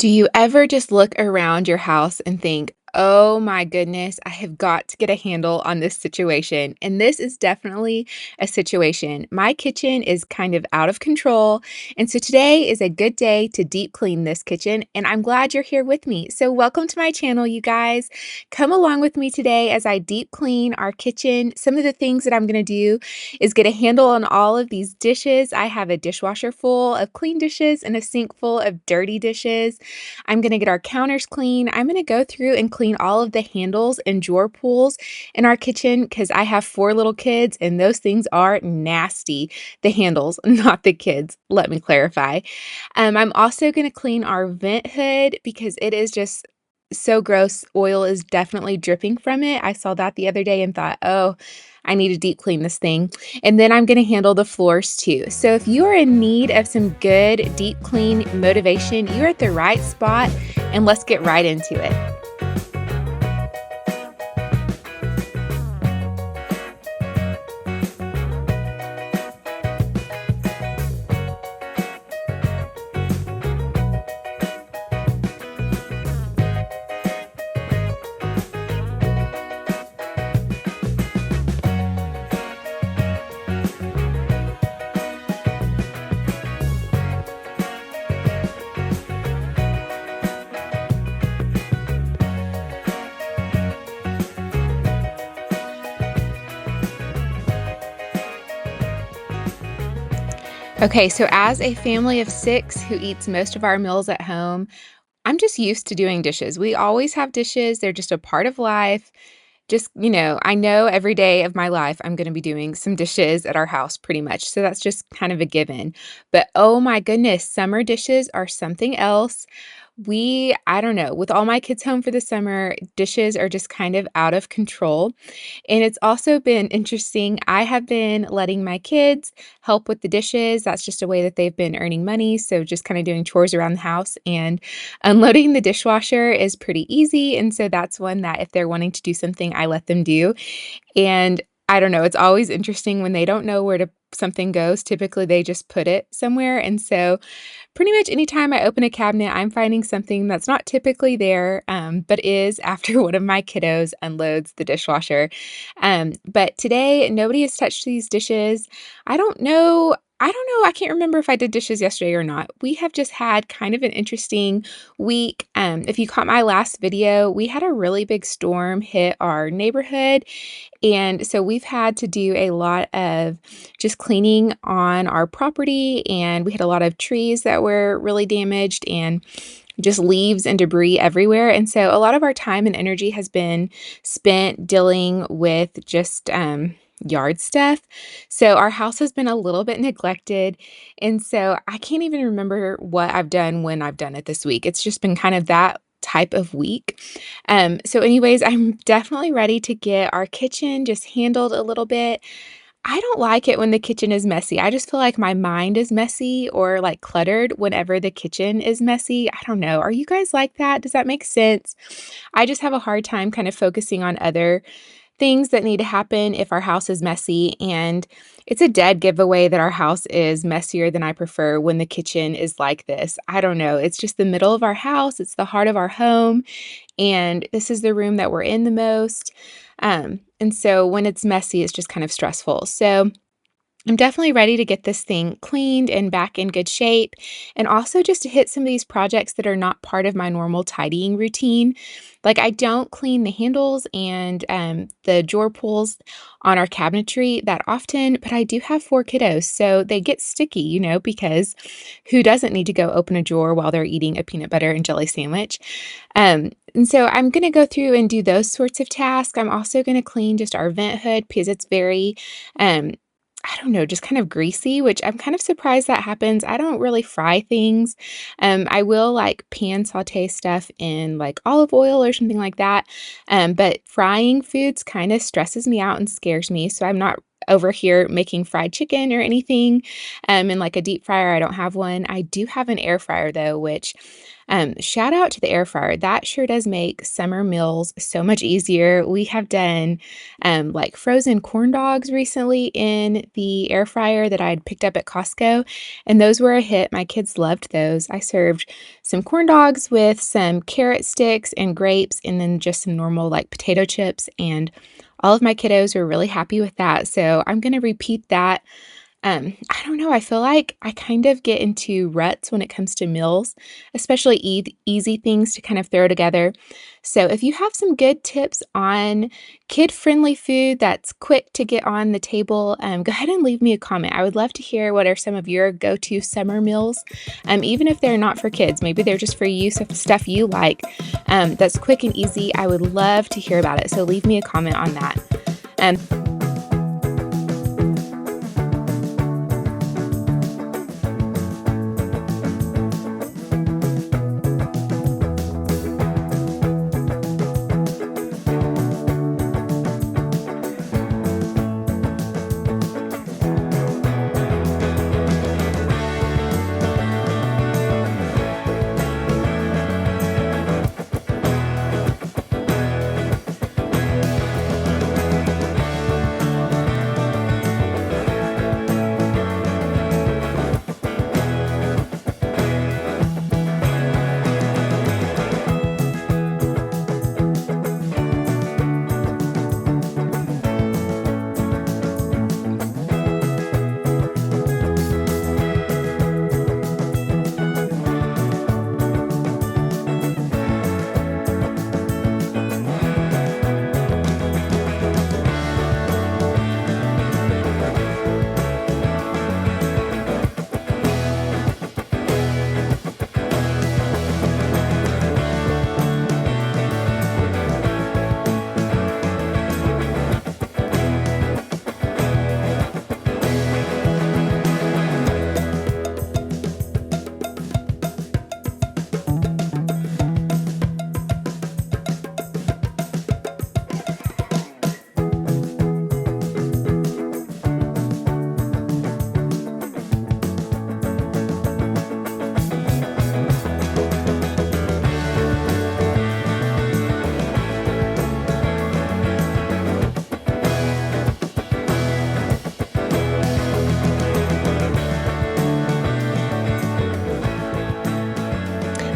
Do you ever just look around your house and think, oh my goodness, I have got to get a handle on this situation? And this is definitely a situation. My kitchen is kind of out of control. And so today is a good day to deep clean this kitchen. And I'm glad you're here with me. So, welcome to my channel, you guys. Come along with me today as I deep clean our kitchen. Some of the things that I'm going to do is get a handle on all of these dishes. I have a dishwasher full of clean dishes and a sink full of dirty dishes. I'm going to get our counters clean. I'm going to go through and clean all of the handles and drawer pulls in our kitchen because I have 4 little kids and those things are nasty. The handles, not the kids. Let me clarify. I'm also going to clean our vent hood because it is just so gross. Oil is definitely dripping from it. I saw that the other day and thought, oh, I need to deep clean this thing. And then I'm going to handle the floors too. So if you are in need of some good deep clean motivation, you're at the right spot, and let's get right into it. Okay, so as a family of 6 who eats most of our meals at home, I'm just used to doing dishes. We always have dishes, they're just a part of life. I know every day of my life I'm gonna be doing some dishes at our house pretty much, so that's just kind of a given. But, oh my goodness, summer dishes are something else. I don't know, with all my kids home for the summer, dishes are just kind of out of control, and it's also been interesting. I have been letting my kids help with the dishes. That's just a way that they've been earning money, so just kinda doing chores around the house, and unloading the dishwasher is pretty easy, and so that's one that if they're wanting to do something, I let them do. And I don't know, it's always interesting when they don't know where to something goes. Typically, they just put it somewhere, and so pretty much anytime I open a cabinet, I'm finding something that's not typically there, but is after one of my kiddos unloads the dishwasher. But today, nobody has touched these dishes. I don't know. I can't remember if I did dishes yesterday or not. We have just had kind of an interesting week. If you caught my last video, we had a really big storm hit our neighborhood. And so we've had to do a lot of just cleaning on our property, and we had a lot of trees that were really damaged and just leaves and debris everywhere. And so a lot of our time and energy has been spent dealing with just yard stuff. So our house has been a little bit neglected. And so I can't even remember what I've done when I've done it this week. It's just been kind of that type of week. Anyways, I'm definitely ready to get our kitchen just handled a little bit. I don't like it when the kitchen is messy. I just feel like my mind is messy or like cluttered whenever the kitchen is messy. I don't know. Are you guys like that? Does that make sense? I just have a hard time kind of focusing on other things that need to happen if our house is messy. And it's a dead giveaway that our house is messier than I prefer when the kitchen is like this. I don't know. It's just the middle of our house, it's the heart of our home. And this is the room that we're in the most. And so when it's messy, it's just kind of stressful. So I'm definitely ready to get this thing cleaned and back in good shape, and also just to hit some of these projects that are not part of my normal tidying routine. Like, I don't clean the handles and the drawer pulls on our cabinetry that often, but I do have 4 kiddos, so they get sticky, because who doesn't need to go open a drawer while they're eating a peanut butter and jelly sandwich? And so I'm going to go through and do those sorts of tasks. I'm also going to clean just our vent hood because it's very, um, I don't know, just kind of greasy, which I'm kind of surprised that happens. I don't really fry things. I will like pan saute stuff in like olive oil or something like that. But frying foods kind of stresses me out and scares me. So I'm not over here making fried chicken or anything in like a deep fryer. I don't have one. I do have an air fryer though, which Shout out to the air fryer. That sure does make summer meals so much easier. We have done like frozen corn dogs recently in the air fryer that I'd picked up at Costco, and those were a hit. My kids loved those. I served some corn dogs with some carrot sticks and grapes, and then just some normal like potato chips. And all of my kiddos were really happy with that. So I'm going to repeat that. I don't know, I feel like I kind of get into ruts when it comes to meals, especially easy things to kind of throw together. So if you have some good tips on kid-friendly food that's quick to get on the table, go ahead and leave me a comment. I would love to hear what are some of your go-to summer meals, even if they're not for kids. Maybe they're just for you, so stuff you like, that's quick and easy. I would love to hear about it, so leave me a comment on that. Um,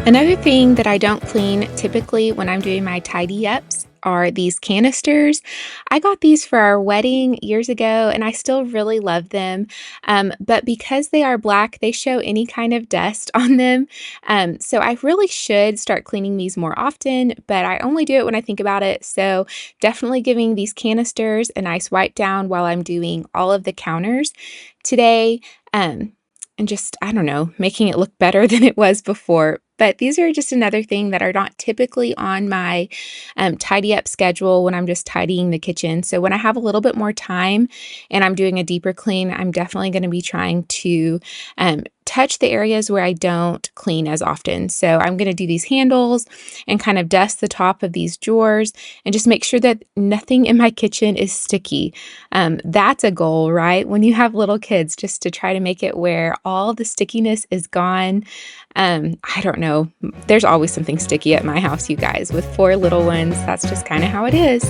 Another thing that I don't clean typically when I'm doing my tidy ups are these canisters. I got these for our wedding years ago and I still really love them. But because they are black, they show any kind of dust on them. So I really should start cleaning these more often, but I only do it when I think about it. So definitely giving these canisters a nice wipe down while I'm doing all of the counters today. And just, I don't know, making it look better than it was before. But these are just another thing that are not typically on my tidy up schedule when I'm just tidying the kitchen. So when I have a little bit more time and I'm doing a deeper clean, I'm definitely going to be trying to touch the areas where I don't clean as often. So I'm going to do these handles and kind of dust the top of these drawers and just make sure that nothing in my kitchen is sticky. That's a goal, right? When you have little kids, just to try to make it where all the stickiness is gone. I don't know. There's always something sticky at my house, you guys. With 4 little ones, that's just kind of how it is.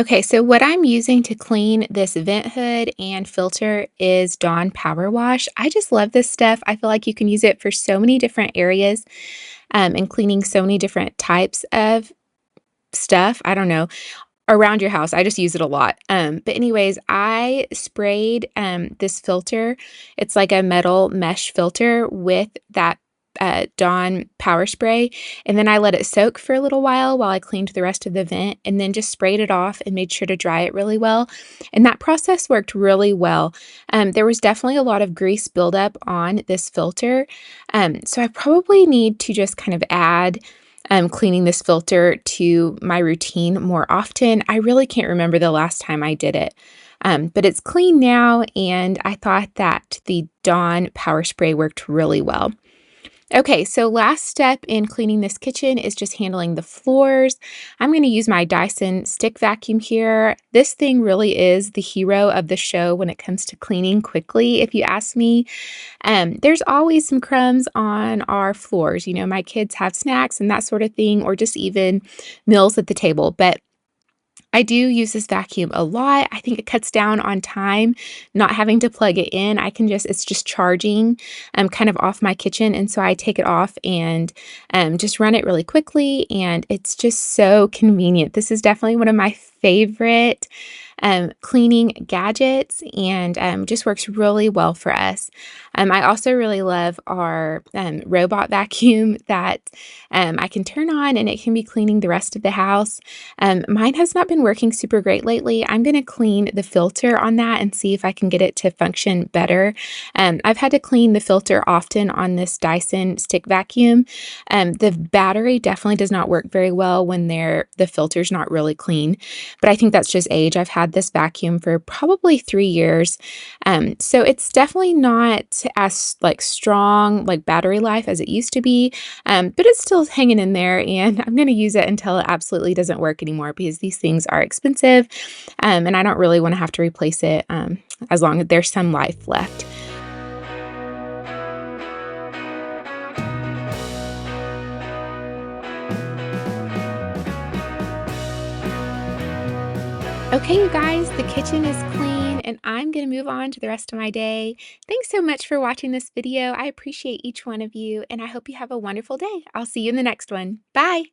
Okay, so what I'm using to clean this vent hood and filter is Dawn Power Wash. I just love this stuff. I feel like you can use it for so many different areas, and cleaning so many different types of stuff. I don't know. Around your house, I just use it a lot. But anyways, I sprayed, this filter. It's like a metal mesh filter with that, Dawn power spray, and then I let it soak for a little while I cleaned the rest of the vent, and then just sprayed it off and made sure to dry it really well, and that process worked really well. There was definitely a lot of grease buildup on this filter, so I probably need to just kind of add cleaning this filter to my routine more often. I really can't remember the last time I did it. But it's clean now, and I thought that the Dawn Power Spray worked really well. Okay, so last step in cleaning this kitchen is just handling the floors. I'm going to use my Dyson stick vacuum here. This thing really is the hero of the show when it comes to cleaning quickly, if you ask me. There's always some crumbs on our floors. You know, my kids have snacks and that sort of thing, or just even meals at the table. But I do use this vacuum a lot. I think it cuts down on time, not having to plug it in. It's just charging kind of off my kitchen. And so I take it off and just run it really quickly. And it's just so convenient. This is definitely one of my favorite cleaning gadgets, and just works really well for us. I also really love our robot vacuum that I can turn on, and it can be cleaning the rest of the house. Mine has not been working super great lately. I'm going to clean the filter on that and see if I can get it to function better. I've had to clean the filter often on this Dyson stick vacuum. The battery definitely does not work very well when the filter's not really clean, but I think that's just age. I've had this vacuum for probably 3 years. So it's definitely not as like strong like battery life as it used to be. But it's still hanging in there, and I'm going to use it until it absolutely doesn't work anymore because these things are expensive, and I don't really want to have to replace it as long as there's some life left. Okay, you guys, the kitchen is clean, and I'm going to move on to the rest of my day. Thanks so much for watching this video. I appreciate each one of you, and I hope you have a wonderful day. I'll see you in the next one. Bye.